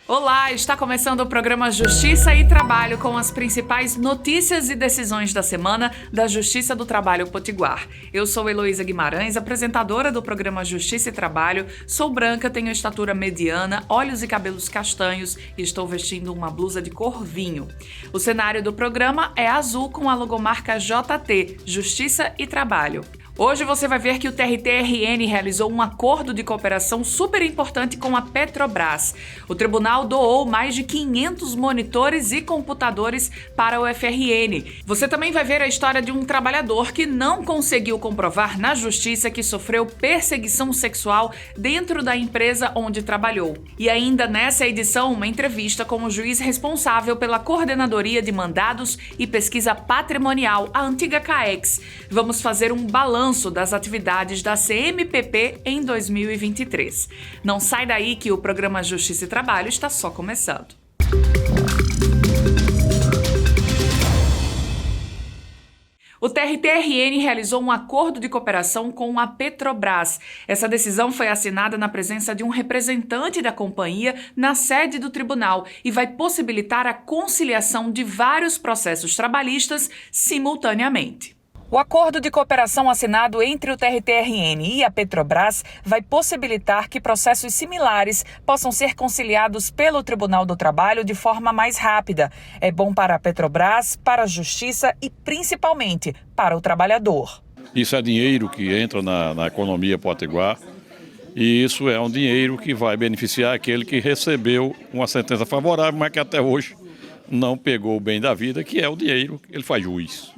Olá, está começando o programa Justiça e Trabalho com as principais notícias e decisões da semana da Justiça do Trabalho Potiguar. Eu sou Heloísa Guimarães, apresentadora do programa Justiça e Trabalho. Sou branca, tenho estatura mediana, olhos e cabelos castanhos e estou vestindo uma blusa de cor vinho. O cenário do programa é azul com a logomarca JT, Justiça e Trabalho. Hoje você vai ver que o TRT-RN realizou um acordo de cooperação super importante com a Petrobras. O tribunal doou mais de 500 monitores e computadores para o FRN. Você também vai ver a história de um trabalhador que não conseguiu comprovar na justiça que sofreu perseguição sexual dentro da empresa onde trabalhou. E ainda nessa edição, uma entrevista com o juiz responsável pela Coordenadoria de Mandados e Pesquisa Patrimonial, a antiga CAEX. Vamos fazer um balanço das atividades da CMPP em 2023. Não sai daí que o programa Justiça e Trabalho está só começando. O TRT-RN realizou um acordo de cooperação com a Petrobras. Essa decisão foi assinada na presença de um representante da companhia na sede do tribunal e vai possibilitar a conciliação de vários processos trabalhistas simultaneamente. O acordo de cooperação assinado entre o TRT-RN e a Petrobras vai possibilitar que processos similares possam ser conciliados pelo Tribunal do Trabalho de forma mais rápida. É bom para a Petrobras, para a Justiça e principalmente para o trabalhador. Isso é dinheiro que entra na economia potiguar e isso é um dinheiro que vai beneficiar aquele que recebeu uma sentença favorável, mas que até hoje não pegou o bem da vida, que é o dinheiro que ele faz juiz.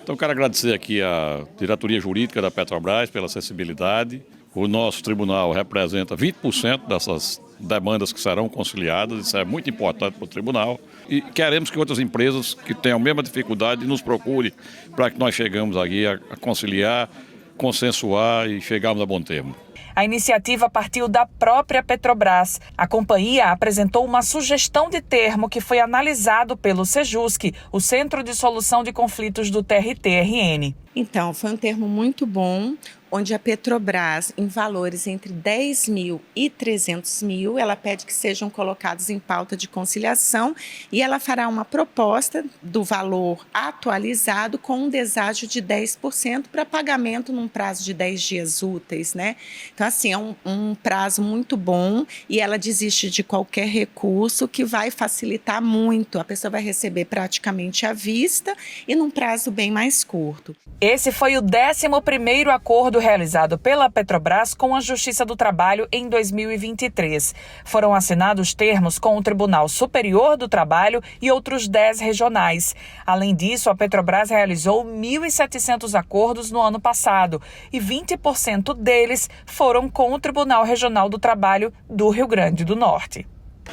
Então, quero agradecer aqui a diretoria jurídica da Petrobras pela acessibilidade. O nosso tribunal representa 20% dessas demandas que serão conciliadas, isso é muito importante para o tribunal. E queremos que outras empresas que tenham a mesma dificuldade nos procurem para que nós chegamos aqui a conciliar, consensuar e chegarmos a bom termo. A iniciativa partiu da própria Petrobras. A companhia apresentou uma sugestão de termo que foi analisado pelo Sejusc, o Centro de Solução de Conflitos do TRT-RN. Então, foi um termo muito bom, onde a Petrobras, em valores entre 10 mil e 300 mil, ela pede que sejam colocados em pauta de conciliação e ela fará uma proposta do valor atualizado com um deságio de 10% para pagamento num prazo de 10 dias úteis, né? Então, assim, é um prazo muito bom e ela desiste de qualquer recurso que vai facilitar muito. A pessoa vai receber praticamente à vista e num prazo bem mais curto. Esse foi o 11º acordo realizado pela Petrobras com a Justiça do Trabalho em 2023. Foram assinados termos com o Tribunal Superior do Trabalho e outros 10 regionais. Além disso, a Petrobras realizou 1.700 acordos no ano passado e 20% deles foram com o Tribunal Regional do Trabalho do Rio Grande do Norte.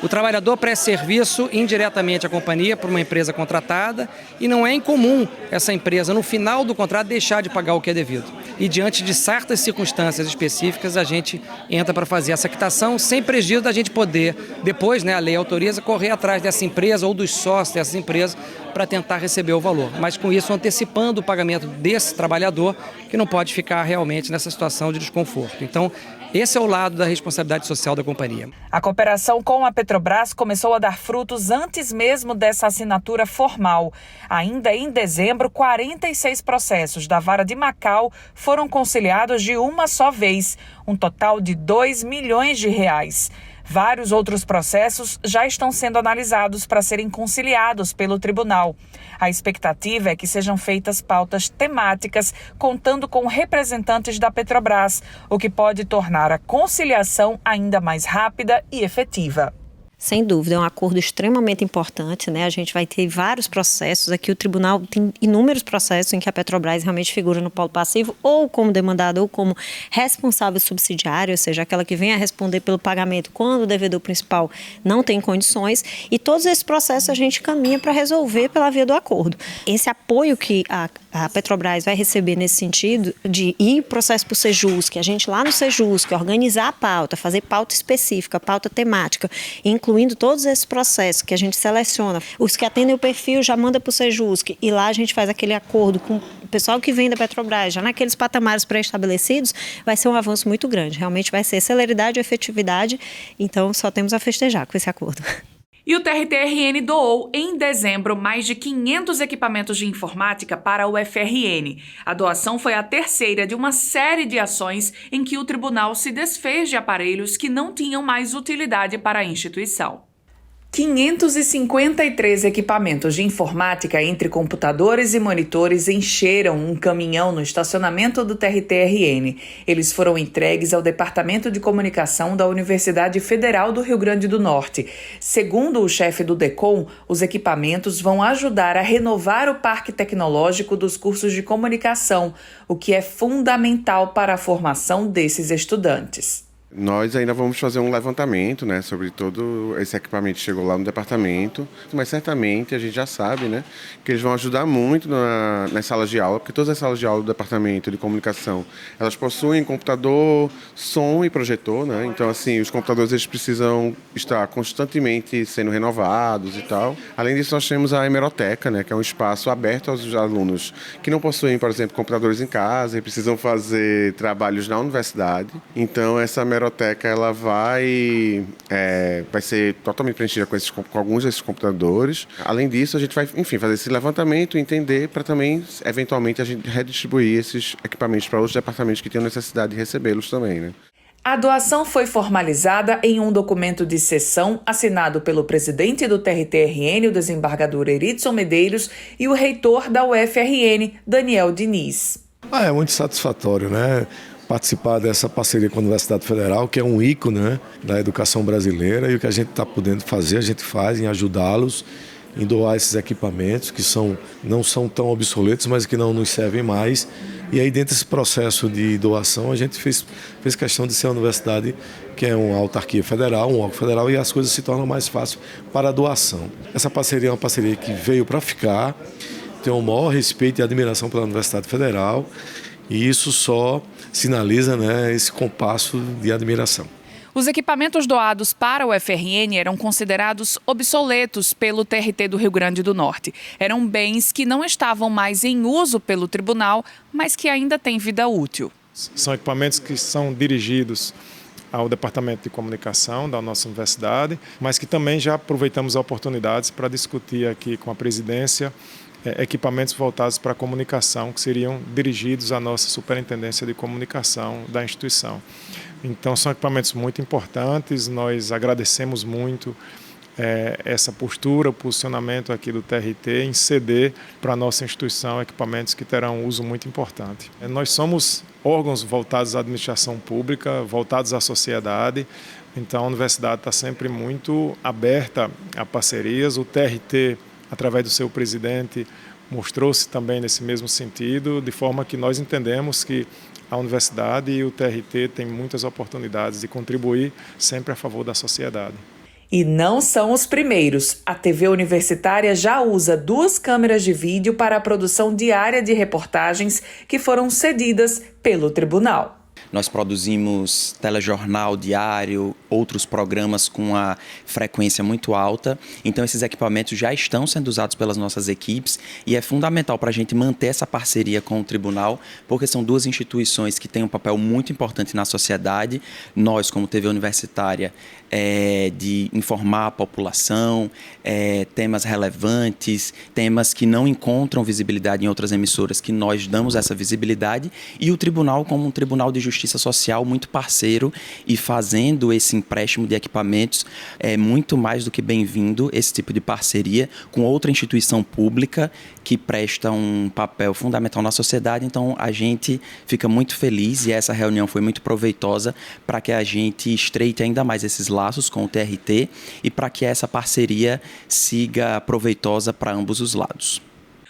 O trabalhador presta serviço indiretamente à companhia por uma empresa contratada e não é incomum essa empresa, no final do contrato, deixar de pagar o que é devido. E diante de certas circunstâncias específicas, a gente entra para fazer essa quitação sem prejuízo da gente poder, depois, a lei autoriza, correr atrás dessa empresa ou dos sócios dessa empresa para tentar receber o valor. Mas com isso antecipando o pagamento desse trabalhador que não pode ficar realmente nessa situação de desconforto. Então, esse é o lado da responsabilidade social da companhia. A cooperação com a Petrobras começou a dar frutos antes mesmo dessa assinatura formal. Ainda em dezembro, 46 processos da Vara de Macau foram conciliados de uma só vez, um total de R$2 milhões. Vários outros processos já estão sendo analisados para serem conciliados pelo tribunal. A expectativa é que sejam feitas pautas temáticas contando com representantes da Petrobras, o que pode tornar a conciliação ainda mais rápida e efetiva. Sem dúvida, é um acordo extremamente importante, né? A gente vai ter vários processos aqui, o tribunal tem inúmeros processos em que a Petrobras realmente figura no polo passivo, ou como demandada, ou como responsável subsidiário, ou seja, aquela que vem a responder pelo pagamento quando o devedor principal não tem condições, e todos esses processos a gente caminha para resolver pela via do acordo. Esse apoio que a Petrobras vai receber nesse sentido de ir processo para o Sejusc, a gente lá no Sejusc organizar a pauta, fazer pauta específica, pauta temática, inclusive concluindo todos esses processos que a gente seleciona, os que atendem o perfil já manda para o Sejusc, e lá a gente faz aquele acordo com o pessoal que vem da Petrobras, já naqueles patamares pré-estabelecidos, vai ser um avanço muito grande. Realmente vai ser celeridade e efetividade, então só temos a festejar com esse acordo. E o TRT-RN doou, em dezembro, mais de 500 equipamentos de informática para o FRN. A doação foi a terceira de uma série de ações em que o tribunal se desfez de aparelhos que não tinham mais utilidade para a instituição. 553 equipamentos de informática entre computadores e monitores encheram um caminhão no estacionamento do TRT-RN. Eles foram entregues ao Departamento de Comunicação da Universidade Federal do Rio Grande do Norte. Segundo o chefe do DECOM, os equipamentos vão ajudar a renovar o parque tecnológico dos cursos de comunicação, o que é fundamental para a formação desses estudantes. Nós ainda vamos fazer um levantamento, né, sobre todo esse equipamento que chegou lá no departamento, mas certamente a gente já sabe, né, que eles vão ajudar muito nas salas de aula, porque todas as salas de aula do departamento de comunicação, elas possuem computador, som e projetor, né, então assim, os computadores eles precisam estar constantemente sendo renovados e tal. Além disso, nós temos a hemeroteca, né, que é um espaço aberto aos alunos que não possuem, por exemplo, computadores em casa e precisam fazer trabalhos na universidade. Então, essa hemeroteca ela vai ser totalmente preenchida com alguns desses computadores. Além disso, a gente vai, enfim, fazer esse levantamento e entender para também, eventualmente, a gente redistribuir esses equipamentos para outros departamentos que tenham necessidade de recebê-los também, né? A doação foi formalizada em um documento de cessão assinado pelo presidente do TRT-RN, o desembargador Eritson Medeiros, e o reitor da UFRN, Daniel Diniz. É muito satisfatório, né? Participar dessa parceria com a Universidade Federal, que é um ícone, né, da educação brasileira, e o que a gente está podendo fazer, a gente faz em ajudá-los, em doar esses equipamentos que não são tão obsoletos, mas que não nos servem mais. E aí, dentro desse processo de doação, a gente fez questão de ser uma universidade que é uma autarquia federal, um órgão federal, e as coisas se tornam mais fáceis para a doação. Essa parceria é uma parceria que veio para ficar, tenho o maior respeito e admiração pela Universidade Federal, e isso só sinaliza, né, esse compasso de admiração. Os equipamentos doados para o FRN eram considerados obsoletos pelo TRT do Rio Grande do Norte. Eram bens que não estavam mais em uso pelo tribunal, mas que ainda têm vida útil. São equipamentos que são dirigidos ao Departamento de Comunicação da nossa universidade, mas que também já aproveitamos oportunidades para discutir aqui com a presidência equipamentos voltados para a comunicação, que seriam dirigidos à nossa Superintendência de Comunicação da instituição. Então, são equipamentos muito importantes, nós agradecemos muito essa postura, o posicionamento aqui do TRT em ceder para a nossa instituição equipamentos que terão um uso muito importante. Nós somos órgãos voltados à administração pública, voltados à sociedade, então a universidade está sempre muito aberta a parcerias. O TRT, através do seu presidente, mostrou-se também nesse mesmo sentido, de forma que nós entendemos que a universidade e o TRT têm muitas oportunidades de contribuir sempre a favor da sociedade. E não são os primeiros. A TV universitária já usa 2 câmeras de vídeo para a produção diária de reportagens que foram cedidas pelo tribunal. Nós produzimos telejornal diário, outros programas com a frequência muito alta. Então, esses equipamentos já estão sendo usados pelas nossas equipes e é fundamental para a gente manter essa parceria com o tribunal, porque são 2 instituições que têm um papel muito importante na sociedade. Nós, como TV universitária, de informar a população, temas relevantes, temas que não encontram visibilidade em outras emissoras, que nós damos essa visibilidade, e o tribunal como um tribunal de justiça social muito parceiro e fazendo esse empréstimo de equipamentos é muito mais do que bem-vindo esse tipo de parceria com outra instituição pública que presta um papel fundamental na sociedade. Então a gente fica muito feliz e essa reunião foi muito proveitosa para que a gente estreite ainda mais esses laços com o TRT e para que essa parceria siga proveitosa para ambos os lados.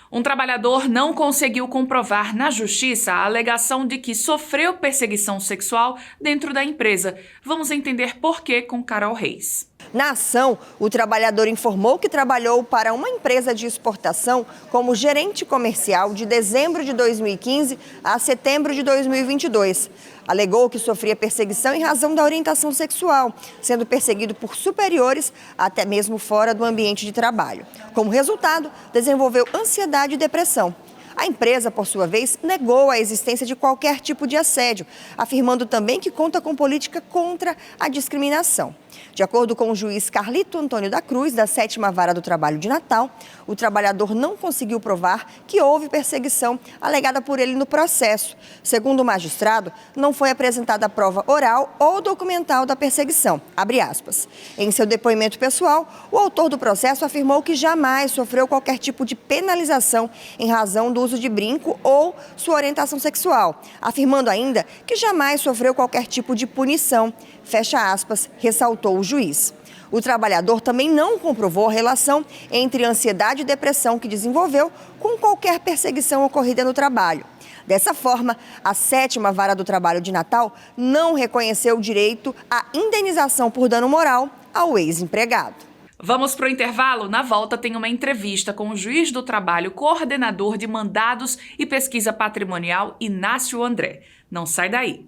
Um trabalhador não conseguiu comprovar na justiça a alegação de que sofreu perseguição sexual dentro da empresa. Vamos entender por quê com Carol Reis. Na ação, o trabalhador informou que trabalhou para uma empresa de exportação como gerente comercial de dezembro de 2015 a setembro de 2022. Alegou que sofria perseguição em razão da orientação sexual, sendo perseguido por superiores até mesmo fora do ambiente de trabalho. Como resultado, desenvolveu ansiedade e depressão. A empresa, por sua vez, negou a existência de qualquer tipo de assédio, afirmando também que conta com política contra a discriminação. De acordo com o juiz Carlito Antônio da Cruz, da 7ª Vara do Trabalho de Natal, o trabalhador não conseguiu provar que houve perseguição alegada por ele no processo. Segundo o magistrado, não foi apresentada prova oral ou documental da perseguição. Abre aspas. Em seu depoimento pessoal, o autor do processo afirmou que jamais sofreu qualquer tipo de penalização em razão do uso de brinco ou sua orientação sexual, afirmando ainda que jamais sofreu qualquer tipo de punição. Fecha aspas, ressaltou o juiz. O trabalhador também não comprovou a relação entre ansiedade e depressão que desenvolveu com qualquer perseguição ocorrida no trabalho. Dessa forma, a 7ª Vara do Trabalho de Natal não reconheceu o direito à indenização por dano moral ao ex-empregado. Vamos para o intervalo? Na volta tem uma entrevista com o juiz do trabalho, coordenador de mandados e pesquisa patrimonial, Inácio André. Não sai daí.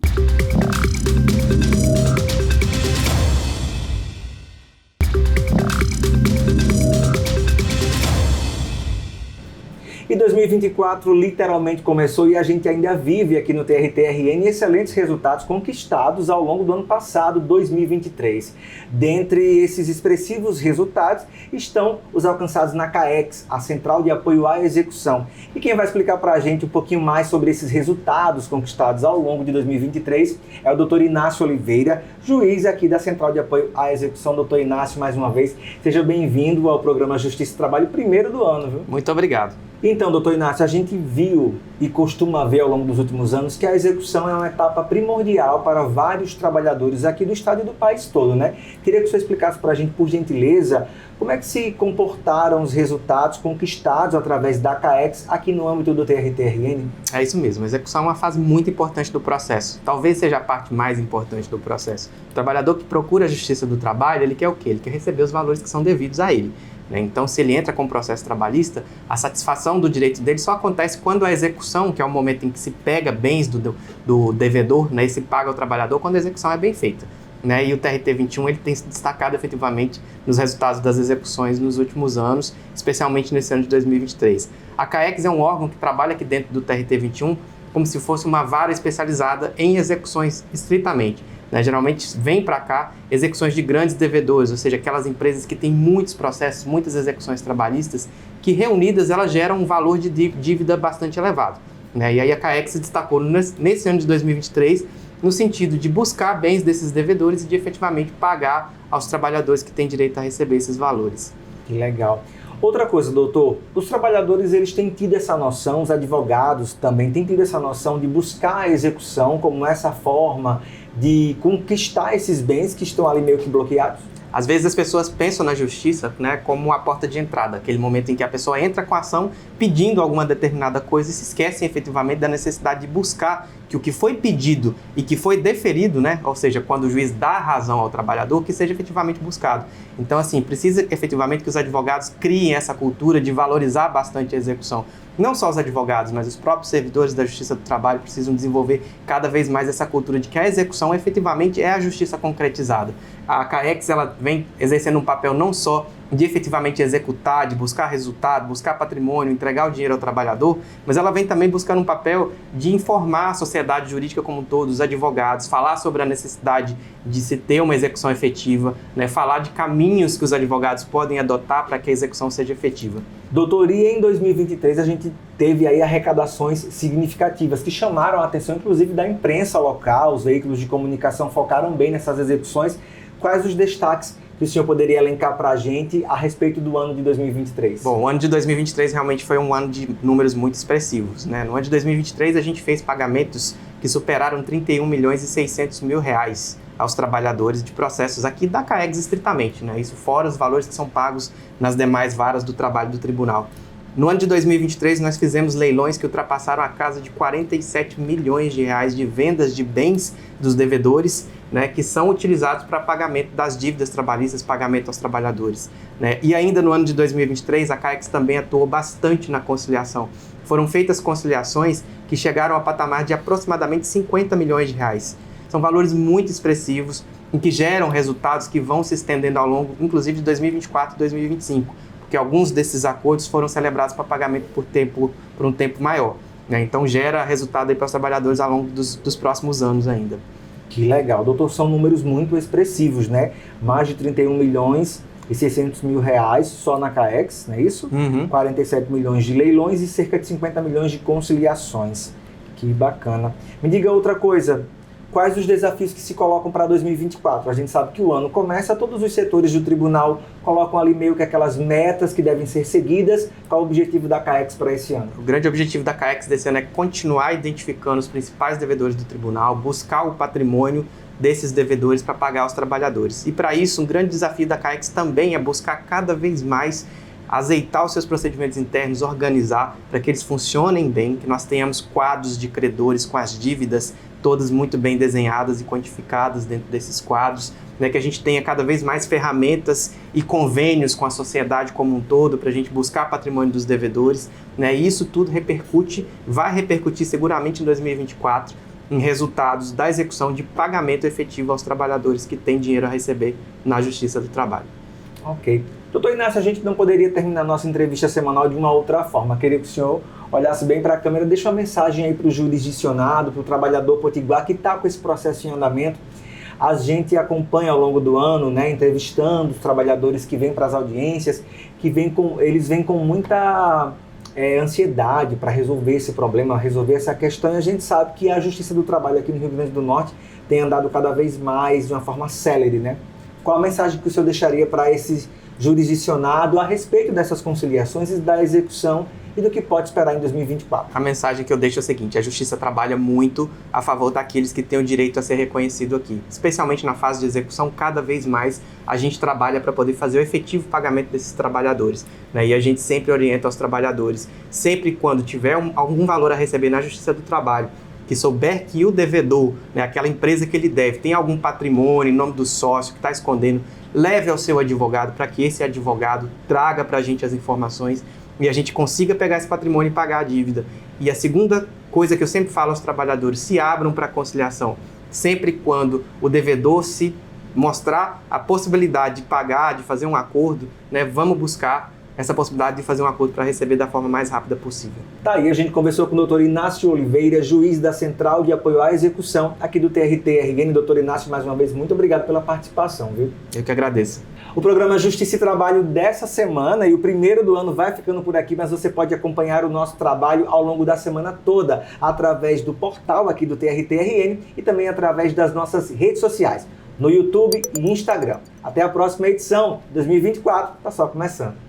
E 2024 literalmente começou e a gente ainda vive aqui no TRT-RN excelentes resultados conquistados ao longo do ano passado, 2023. Dentre esses expressivos resultados estão os alcançados na CAEX, a Central de Apoio à Execução. E quem vai explicar para a gente um pouquinho mais sobre esses resultados conquistados ao longo de 2023 é o Dr. Inácio Oliveira, juiz aqui da Central de Apoio à Execução. Dr. Inácio, mais uma vez, seja bem-vindo ao programa Justiça e Trabalho, primeiro do ano, viu? Muito obrigado. Então, doutor Inácio, a gente viu e costuma ver ao longo dos últimos anos que a execução é uma etapa primordial para vários trabalhadores aqui do estado e do país todo, né? Queria que o senhor explicasse para a gente, por gentileza, como é que se comportaram os resultados conquistados através da CAEX aqui no âmbito do TRT-RN? É isso mesmo, a execução é uma fase muito importante do processo, talvez seja a parte mais importante do processo. O trabalhador que procura a Justiça do Trabalho, ele quer o quê? Ele quer receber os valores que são devidos a ele. Então, se ele entra com o processo trabalhista, a satisfação do direito dele só acontece quando a execução, que é o momento em que se pega bens do devedor, né, e se paga ao trabalhador, quando a execução é bem feita. Né? E o TRT-21 ele tem se destacado efetivamente nos resultados das execuções nos últimos anos, especialmente nesse ano de 2023. A CAEX é um órgão que trabalha aqui dentro do TRT-21 como se fosse uma vara especializada em execuções estritamente. Né? Geralmente vem para cá execuções de grandes devedores, ou seja, aquelas empresas que têm muitos processos, muitas execuções trabalhistas, que reunidas elas geram um valor de dívida bastante elevado. Né? E aí a CAEX se destacou nesse ano de 2023 no sentido de buscar bens desses devedores e de efetivamente pagar aos trabalhadores que têm direito a receber esses valores. Que legal. Outra coisa, doutor, os trabalhadores eles têm tido essa noção, os advogados também têm tido essa noção de buscar a execução como essa forma de conquistar esses bens que estão ali meio que bloqueados? Às vezes as pessoas pensam na justiça, né, como a porta de entrada, aquele momento em que a pessoa entra com a ação pedindo alguma determinada coisa e se esquecem efetivamente da necessidade de buscar que o que foi pedido e que foi deferido, né, ou seja, quando o juiz dá razão ao trabalhador, que seja efetivamente buscado. Então, assim, precisa efetivamente que os advogados criem essa cultura de valorizar bastante a execução. Não só os advogados, mas os próprios servidores da Justiça do Trabalho precisam desenvolver cada vez mais essa cultura de que a execução efetivamente é a justiça concretizada. A CAEX ela vem exercendo um papel não só de efetivamente executar, de buscar resultado, buscar patrimônio, entregar o dinheiro ao trabalhador, mas ela vem também buscando um papel de informar a sociedade jurídica como um todo, os advogados, falar sobre a necessidade de se ter uma execução efetiva, né, falar de caminhos que os advogados podem adotar para que a execução seja efetiva. Doutor, e em 2023 a gente teve aí arrecadações significativas que chamaram a atenção, inclusive, da imprensa local, os veículos de comunicação focaram bem nessas execuções. Quais os destaques que o senhor poderia elencar para a gente a respeito do ano de 2023? Bom, o ano de 2023 realmente foi um ano de números muito expressivos, né? No ano de 2023 a gente fez pagamentos que superaram 31 milhões e 600 mil reais aos trabalhadores de processos aqui da CAEX estritamente, né? Isso fora os valores que são pagos nas demais varas do trabalho do tribunal. No ano de 2023, nós fizemos leilões que ultrapassaram a casa de 47 milhões de reais de vendas de bens dos devedores né, que são utilizados para pagamento das dívidas trabalhistas, pagamento aos trabalhadores, né? E ainda no ano de 2023, a CAEX também atuou bastante na conciliação. Foram feitas conciliações que chegaram ao patamar de aproximadamente 50 milhões de reais. São valores muito expressivos, em que geram resultados que vão se estendendo ao longo, inclusive, de 2024 e 2025, porque alguns desses acordos foram celebrados para pagamento por um tempo maior, né? Então gera resultado aí para os trabalhadores ao longo dos próximos anos ainda. Que legal, doutor, são números muito expressivos, né? Mais de 31 milhões e 600 mil reais só na CAEX, não é isso? 47 milhões de leilões e cerca de 50 milhões de conciliações. Que bacana. Me diga outra coisa, quais os desafios que se colocam para 2024? A gente sabe que o ano começa, todos os setores do tribunal colocam ali meio que aquelas metas que devem ser seguidas. Qual o objetivo da CAEX para esse ano? O grande objetivo da CAEX desse ano é continuar identificando os principais devedores do tribunal, buscar o patrimônio desses devedores para pagar aos trabalhadores. E para isso, um grande desafio da CAEX também é buscar cada vez mais azeitar os seus procedimentos internos, organizar para que eles funcionem bem, que nós tenhamos quadros de credores com as dívidas todas muito bem desenhadas e quantificadas dentro desses quadros, né, que a gente tenha cada vez mais ferramentas e convênios com a sociedade como um todo para a gente buscar patrimônio dos devedores, né, e isso tudo vai repercutir seguramente em 2024 em resultados da execução de pagamento efetivo aos trabalhadores que têm dinheiro a receber na Justiça do Trabalho. Ok. Doutor Inácio, a gente não poderia terminar nossa entrevista semanal de uma outra forma. Queria que o senhor olhasse bem para a câmera, deixa uma mensagem aí para o jurisdicionado, para o trabalhador potiguar que está com esse processo em andamento. A gente acompanha ao longo do ano, né, entrevistando os trabalhadores que vêm para as audiências, eles vêm com muita ansiedade para resolver esse problema, resolver essa questão, e a gente sabe que a Justiça do Trabalho aqui no Rio Grande do Norte tem andado cada vez mais de uma forma célere, né? Qual a mensagem que o senhor deixaria para esse jurisdicionado a respeito dessas conciliações e da execução e do que pode esperar em 2024? A mensagem que eu deixo é a seguinte: a Justiça trabalha muito a favor daqueles que têm o direito a ser reconhecido aqui. Especialmente na fase de execução, cada vez mais a gente trabalha para poder fazer o efetivo pagamento desses trabalhadores, né? E a gente sempre orienta aos trabalhadores, sempre quando tiver algum valor a receber na Justiça do Trabalho, que souber que o devedor, né, aquela empresa que ele deve, tem algum patrimônio em nome do sócio que está escondendo, leve ao seu advogado para que esse advogado traga para a gente as informações e a gente consiga pegar esse patrimônio e pagar a dívida. E a segunda coisa que eu sempre falo aos trabalhadores: se abram para a conciliação. Sempre quando o devedor se mostrar a possibilidade de pagar, de fazer um acordo, né, vamos buscar essa possibilidade de fazer um acordo para receber da forma mais rápida possível. Tá aí, a gente conversou com o doutor Inácio Oliveira, juiz da Central de Apoio à Execução aqui do TRT-RN. Doutor Inácio, mais uma vez, muito obrigado pela participação, viu? Eu que agradeço. O programa Justiça e Trabalho dessa semana e o primeiro do ano vai ficando por aqui, mas você pode acompanhar o nosso trabalho ao longo da semana toda, através do portal aqui do TRT-RN e também através das nossas redes sociais, no YouTube e Instagram. Até a próxima edição, 2024, tá só começando.